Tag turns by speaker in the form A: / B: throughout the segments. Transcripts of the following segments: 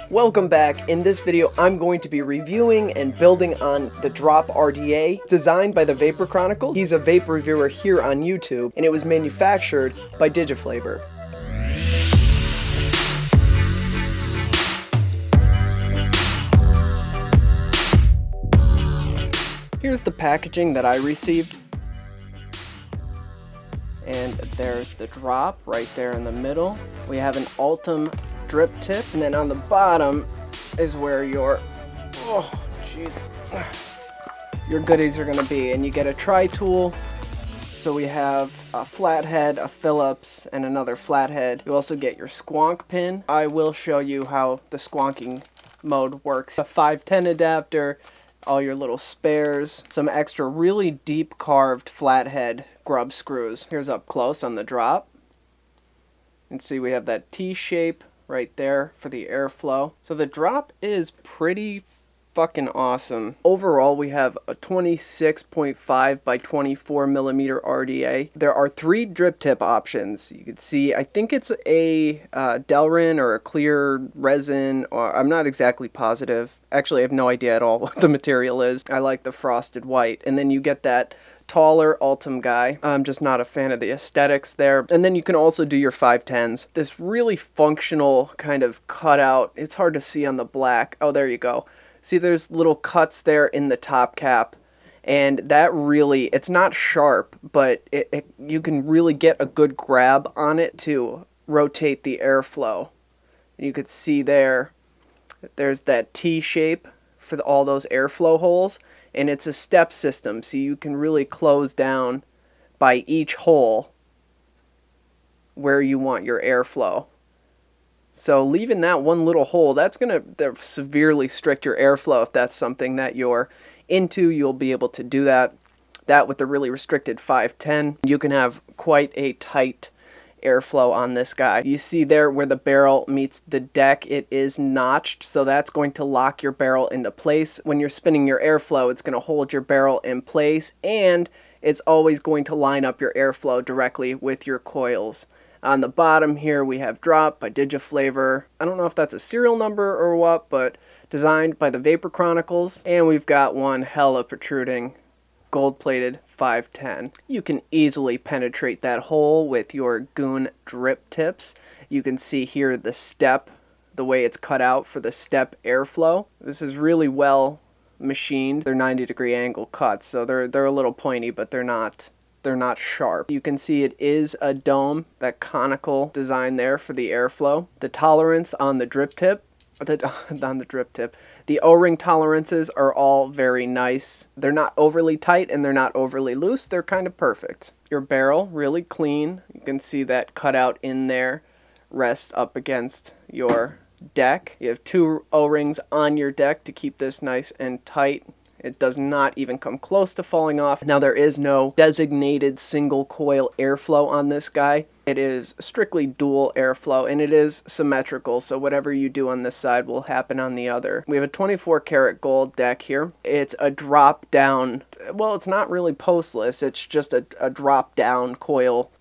A: Welcome back. In this video, I'm going to be reviewing and building on the Drop RDA, designed by the Vapor Chronicles. He's a vape reviewer here on YouTube, and it was manufactured by Digiflavor. Here's the packaging that I received. And there's the drop right there in the middle. We have an Ultim drip tip, and then on the bottom is where your your goodies are gonna be. And you get a tri-tool. So we have a flathead, a Phillips, and another flathead. You also get your squonk pin. I will show you how the squonking mode works. A 510 adapter, all your little spares, some extra really deep carved flathead grub screws. Here's up close on the drop. You can see we have that T shape right there for the airflow. So the drop is pretty fucking awesome. Overall, we have a 26.5 by 24 millimeter RDA. There are 3 drip tip options. You can see, I think it's a Delrin or a clear resin, or I'm not exactly positive. Actually, I have no idea at all what the material is. I like the frosted white. And then you get that taller Ultim guy. I'm just not a fan of the aesthetics there. And then you can also do your 510s. This really functional kind of cutout. It's hard to see on the black. Oh, there you go. See, there's little cuts there in the top cap, and that really, it's not sharp, but you can really get a good grab on it to rotate the airflow. You could see there's that T shape for all those airflow holes, and it's a step system, so you can really close down by each hole where you want your airflow. So leaving that one little hole, that's going to severely restrict your airflow. If that's something that you're into, you'll be able to do that. That with the really restricted 510, you can have quite a tight airflow on this guy. You see there where the barrel meets the deck, it is notched, so that's going to lock your barrel into place. When you're spinning your airflow, it's going to hold your barrel in place, and it's always going to line up your airflow directly with your coils. On the bottom here we have Drop by Digiflavor. I don't know if that's a serial number or what, but designed by the Vapor Chronicles. And we've got one hella protruding gold-plated 510. You can easily penetrate that hole with your Goon drip tips. You can see here the step, the way it's cut out for the step airflow. This is really well machined. They're 90-degree angle cuts, so they're a little pointy, but they're not sharp. You can see it is a dome, that conical design there for the airflow. The tolerance on the drip tip, the O-ring tolerances are all very nice. They're not overly tight and they're not overly loose. They're kind of perfect. Your barrel, really clean. You can see that cutout in there, rests up against your deck. You have 2 O-rings on your deck to keep this nice and tight. It does not even come close to falling off. Now, there is no designated single coil airflow on this guy. It is strictly dual airflow, and it is symmetrical, so whatever you do on this side will happen on the other. We have a 24 karat gold deck here. It's a drop down, well, it's not really postless, it's just a drop down coil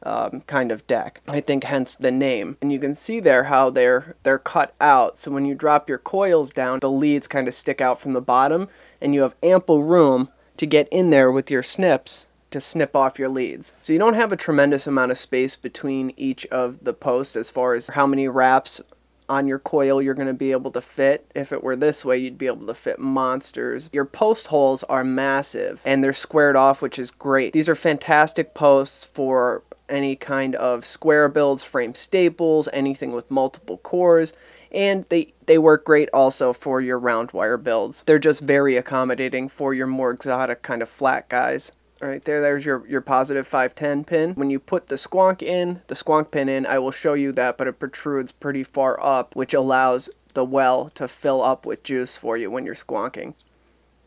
A: kind of deck. I think hence the name. And you can see there how they're cut out, so when you drop your coils down, the leads kind of stick out from the bottom, and you have ample room to get in there with your snips to snip off your leads. So you don't have a tremendous amount of space between each of the posts as far as how many wraps on your coil you're going to be able to fit. If it were this way, you'd be able to fit monsters. Your post holes are massive and they're squared off, which is great. These are fantastic posts for any kind of square builds, frame staples, anything with multiple cores, and they work great also for your round wire builds. They're just very accommodating for your more exotic kind of flat guys. Right there's your positive 510 pin. When you put the squonk pin in, I will show you that, but it protrudes pretty far up, which allows the well to fill up with juice for you when you're squonking.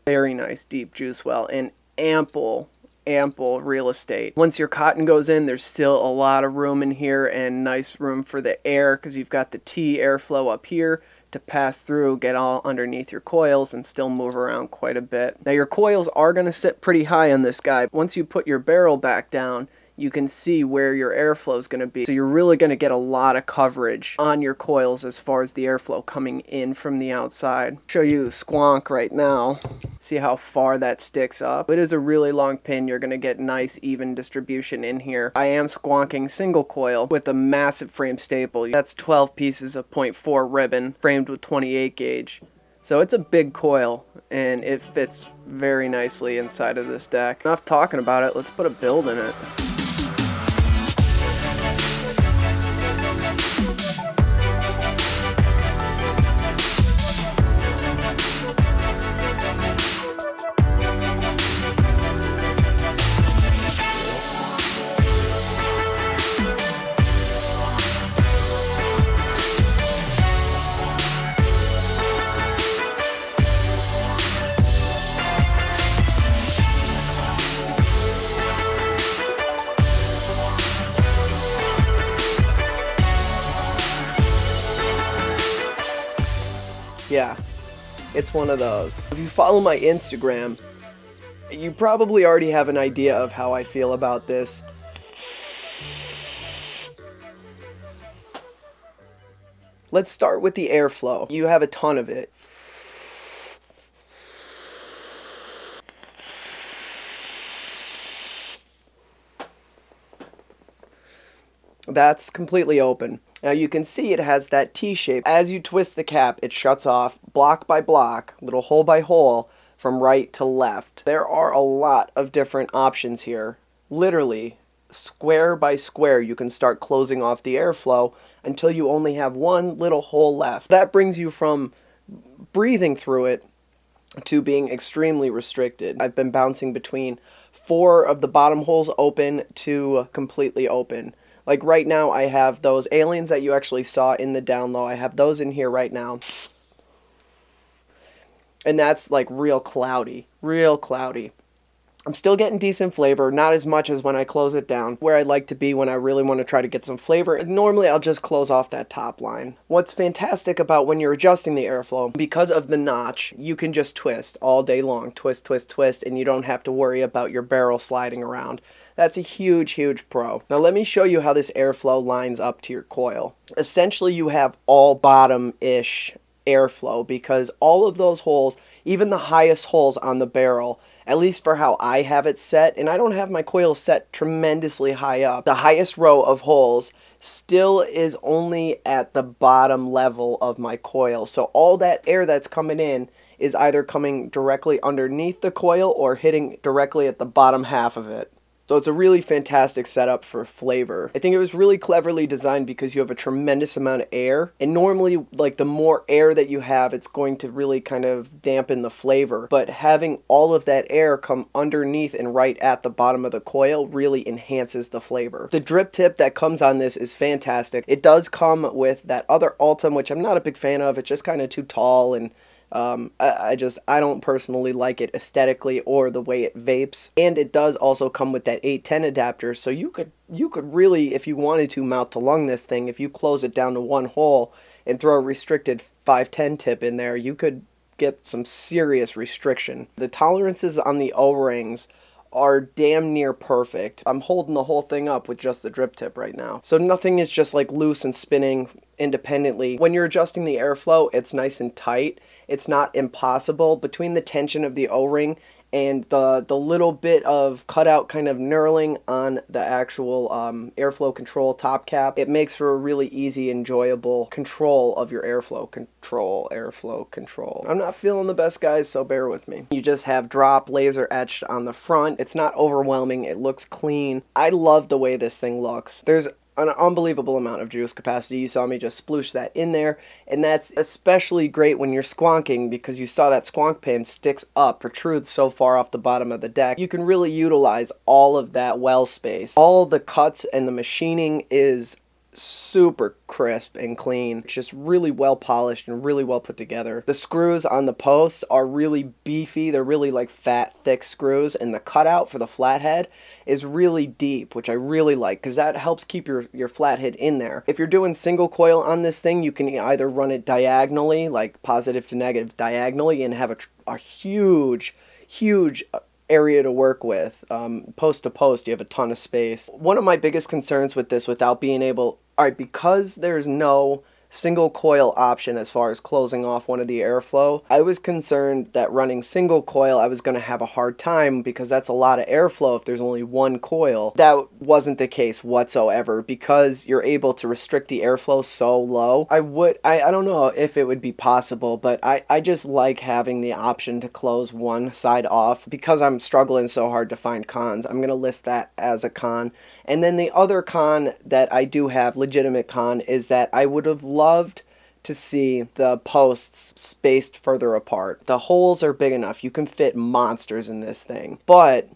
A: Very nice deep juice well and ample real estate. Once your cotton goes in, there's still a lot of room in here and nice room for the air because you've got the T airflow up here to pass through, get all underneath your coils, and still move around quite a bit. Now your coils are going to sit pretty high on this guy. Once you put your barrel back down, you can see where your airflow is going to be. So you're really going to get a lot of coverage on your coils as far as the airflow coming in from the outside. Show you the squonk right now. See how far that sticks up. It is a really long pin. You're going to get nice even distribution in here. I am squonking single coil with a massive frame staple. That's 12 pieces of 0.4 ribbon framed with 28 gauge. So it's a big coil and it fits very nicely inside of this deck. Enough talking about it, let's put a build in it. Yeah, it's one of those. If you follow my Instagram, you probably already have an idea of how I feel about this. Let's start with the airflow. You have a ton of it. That's completely open. Now you can see it has that T shape. As you twist the cap, it shuts off block by block, little hole by hole, from right to left. There are a lot of different options here. Literally, square by square, you can start closing off the airflow until you only have one little hole left. That brings you from breathing through it to being extremely restricted. I've been bouncing between 4 of the bottom holes open to completely open. Like right now I have those aliens that you actually saw in the down low. I have those in here right now. And that's like real cloudy. Real cloudy. I'm still getting decent flavor, not as much as when I close it down. Where I'd like to be when I really want to try to get some flavor. Normally I'll just close off that top line. What's fantastic about when you're adjusting the airflow, because of the notch, you can just twist all day long. Twist, twist, twist, and you don't have to worry about your barrel sliding around. That's a huge, huge pro. Now let me show you how this airflow lines up to your coil. Essentially you have all bottom-ish airflow because all of those holes, even the highest holes on the barrel, at least for how I have it set, and I don't have my coil set tremendously high up, the highest row of holes still is only at the bottom level of my coil. So all that air that's coming in is either coming directly underneath the coil or hitting directly at the bottom half of it. So it's a really fantastic setup for flavor. I think it was really cleverly designed because you have a tremendous amount of air. And normally, like, the more air that you have, it's going to really kind of dampen the flavor. But having all of that air come underneath and right at the bottom of the coil really enhances the flavor. The drip tip that comes on this is fantastic. It does come with that other Ultim, which I'm not a big fan of. It's just kind of too tall and I don't personally like it aesthetically or the way it vapes. And it does also come with that 810 adapter, so you could really, if you wanted to, mouth to lung this thing. If you close it down to one hole and throw a restricted 510 tip in there, you could get some serious restriction. The tolerances on the O-rings are damn near perfect. I'm holding the whole thing up with just the drip tip right now. So nothing is just like loose and spinning independently. When you're adjusting the airflow, it's nice and tight. It's not impossible. Between the tension of the O-ring and the little bit of cutout kind of knurling on the actual airflow control top cap, it makes for a really easy, enjoyable control of your airflow control. I'm not feeling the best, guys, so bear with me. You just have drop laser etched on the front. It's not overwhelming. It looks clean. I love the way this thing looks. There's an unbelievable amount of juice capacity. You saw me just sploosh that in there, and that's especially great when you're squonking because you saw that squonk pin sticks up, protrudes so far off the bottom of the deck. You can really utilize all of that well space. All the cuts and the machining is super crisp and clean. It's just really well polished and really well put together. The screws on the posts are really beefy. They're really like fat, thick screws, and the cutout for the flathead is really deep, which I really like because that helps keep your flathead in there. If you're doing single coil on this thing, you can either run it diagonally, like positive to negative diagonally, and have a huge area to work with. Post to post, you have a ton of space. One of my biggest concerns with this, without being able, all right, because there's no single coil option as far as closing off one of the airflow, I was concerned that running single coil I was going to have a hard time, because that's a lot of airflow if there's only one coil. That wasn't the case whatsoever, because you're able to restrict the airflow so low. I don't know if it would be possible, but I just like having the option to close one side off, because I'm struggling so hard to find cons. I'm going to list that as a con. And then the other con that I do have, legitimate con, is that I would have loved to see the posts spaced further apart. The holes are big enough. You can fit monsters in this thing. But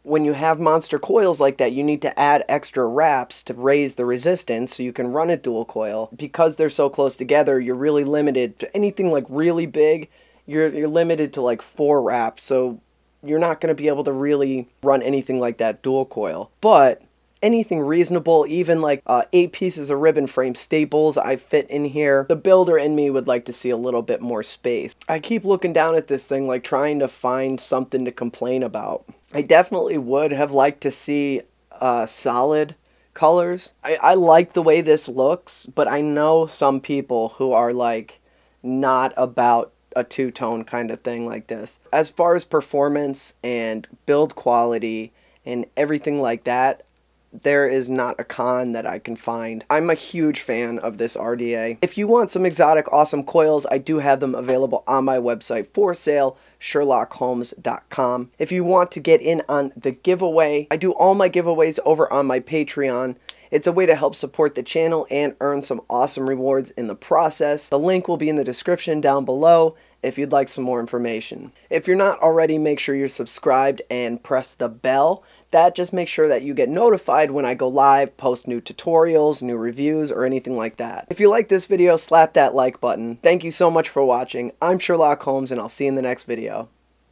A: when you have monster coils like that, you need to add extra wraps to raise the resistance so you can run a dual coil. Because they're so close together, you're really limited to anything like really big. You're limited to like 4 wraps. So you're not going to be able to really run anything like that dual coil. But anything reasonable, even like 8 pieces of ribbon frame staples, I fit in here. The builder in me would like to see a little bit more space. I keep looking down at this thing like trying to find something to complain about. I definitely would have liked to see solid colors. I like the way this looks, but I know some people who are like not about a two-tone kind of thing like this. As far as performance and build quality and everything like that, there is not a con that I can find. I'm a huge fan of this RDA. If you want some exotic, awesome coils, I do have them available on my website for sale, SherlockHolmes.com. If you want to get in on the giveaway, I do all my giveaways over on my Patreon. It's a way to help support the channel and earn some awesome rewards in the process. The link will be in the description down below if you'd like some more information. If you're not already, make sure you're subscribed and press the bell. That just makes sure that you get notified when I go live, post new tutorials, new reviews, or anything like that. If you like this video, slap that like button. Thank you so much for watching. I'm Sherlock Holmes, and I'll see you in the next video.